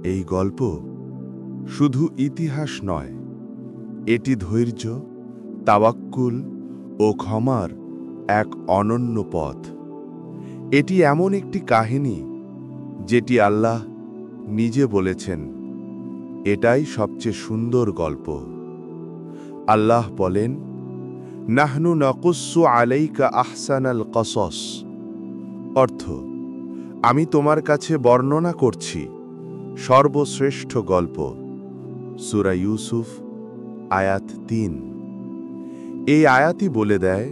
এই গল্প শুধু ইতিহাস নয়, এটি ধৈর্য, তাওয়াক্কুল ও ক্ষমার এক অনন্য পথ। এটি এমন একটি কাহিনী যেটি আল্লাহ নিজে বলেছেন, এটাই সবচেয়ে সুন্দর গল্প। আল্লাহ বলেন, নাহনু নাকুসু আলাইকা আহসানাল কসস, অর্থ, আমি তোমার কাছে বর্ণনা করছি সর্বশ্রেষ্ঠ গল্প। সূরা ইউসুফ আয়াত ৩। এই আয়াতই বলে দেয়,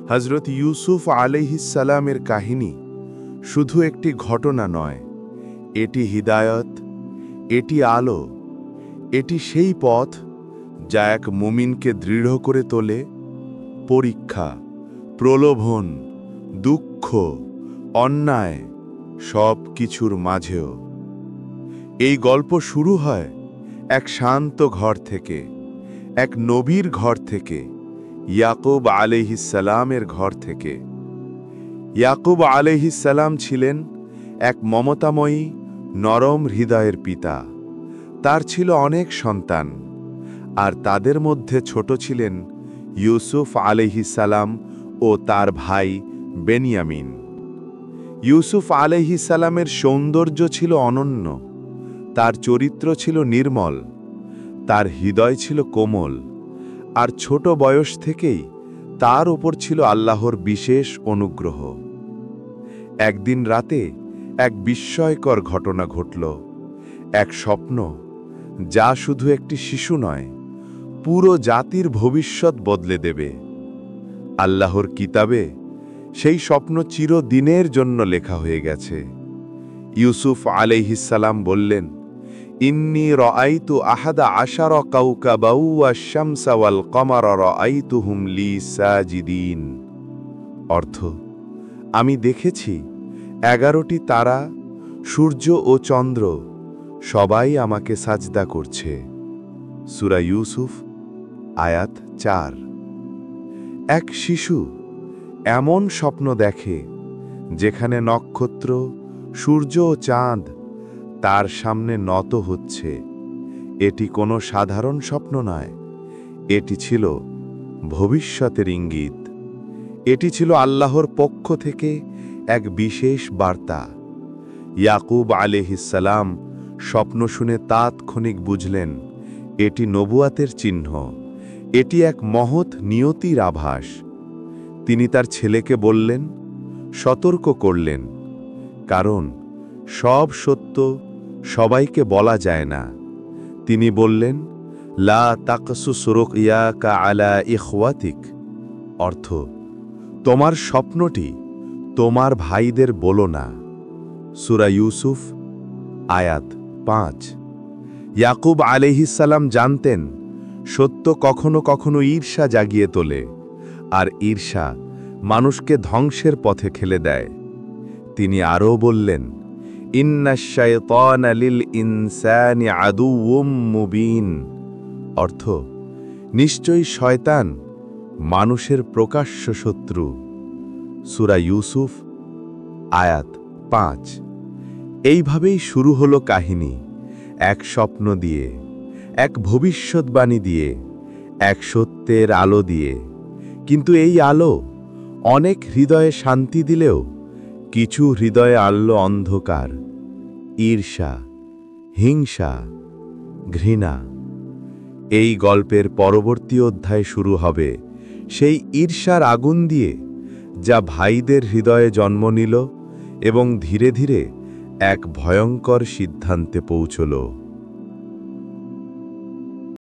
হযরত ইউসুফ আলাইহিস সালামের কাহিনী শুধু একটি ঘটনা নয়, এটি হিদায়াত, এটি আলো, এটি সেই পথ যা এক মুমিনকে দৃঢ় করে তোলে পরীক্ষা, প্রলোভন, দুঃখ, অন্যায় সব কিছুর মাঝেও। এই গল্প শুরু হয় এক শান্ত ঘর থেকে, এক নবীর ঘর থেকে, ইয়াকুব আলাইহিস সালামের ঘর থেকে। ইয়াকুব আলাইহিস সালাম ছিলেন এক মমতাময়ী, নরম হৃদয়ের পিতা। তার ছিল অনেক সন্তান, আর তাদের মধ্যে ছোট ছিলেন ইউসুফ আলাইহিস সালাম ও তার ভাই বেনিয়ামিন। ইউসুফ আলাইহিস সালামের সৌন্দর্য ছিল অনন্য, তার চরিত্র ছিল নির্মল, তার হৃদয় ছিল কোমল, আর ছোট বয়স থেকেই তার ওপর ছিল আল্লাহর বিশেষ অনুগ্রহ। একদিন রাতে এক বিস্ময়কর ঘটনা ঘটল, এক স্বপ্ন যা শুধু একটি শিশু নয়, পুরো জাতির ভবিষ্যৎ বদলে দেবে। আল্লাহর কিতাবে সেই স্বপ্ন চিরদিনের জন্য লেখা হয়ে গেছে। ইউসুফ আলাইহিস সালাম বললেন, ইন্নী রাআইতু আহাদা আশারা কাওকাবাও ওয়াশ-শামসা ওয়াল কমারা রাআইতুহুম লি সাজিদিন, অর্থ, আমি দেখেছি 11টি তারা, সূর্য ও চন্দ্র সবাই আমাকে সাজদা করছে। সূরা ইউসুফ আয়াত ৪। এক শিশু এমন স্বপ্ন দেখে যেখানে নক্ষত্র, সূর্য ও চাঁদ তার সামনে নত হচ্ছে। এটি কোনো সাধারণ স্বপ্ন নয়, এটি ছিল ভবিষ্যতের ইঙ্গিত। এটি ছিল আল্লাহর পক্ষ থেকে এক বিশেষ বার্তা। ইয়াকুব আলাইহিস সালাম স্বপ্ন শুনে তাৎক্ষণিক বুঝলেন, এটি নবুয়াতের চিহ্ন, এটি এক মহৎ নিয়তির আভাস। তিনি তার ছেলেকে বললেন, সতর্ক করলেন, কারণ সব সত্য সবাইকে বলা যায় না। তিনি বললেন, লা তাকসুস রুকইয়াকা আলা ইখওয়াতিক, অর্থ, তোমার স্বপ্নটি তোমার ভাইদের বলো না। সূরা ইউসুফ আয়াত ৫। ইয়াকুব আলাইহিস সালাম জানতেন, সত্য কখনো কখনো ঈর্ষা জাগিয়ে তোলে, আর ঈর্ষা মানুষকে ধ্বংসের পথে ঠেলে দেয়। তিনি আরও বললেন, ইন্নাশ শায়তানা লিল ইনসানি আদুউম মুবিন, অর্থ, নিশ্চয়ই শয়তান মানুষের প্রকাশ্য শত্রু। সূরা ইউসুফ আয়াত ৫। এইভাবেই শুরু হলো কাহিনী, এক স্বপ্ন দিয়ে, এক ভবিষ্যৎবাণী দিয়ে, এক সত্যের আলো দিয়ে। কিন্তু এই আলো অনেক হৃদয়ে শান্তি দিলেও কিছু হৃদয়ে আনলো অন্ধকার, ঈর্ষা, হিংসা, ঘৃণা। এই গল্পের পরবর্তী অধ্যায় শুরু হবে সেই ঈর্ষার আগুন দিয়ে, যা ভাইদের হৃদয়ে জন্ম নিল এবং ধীরে ধীরে এক ভয়ঙ্কর সিদ্ধান্তে পৌঁছল।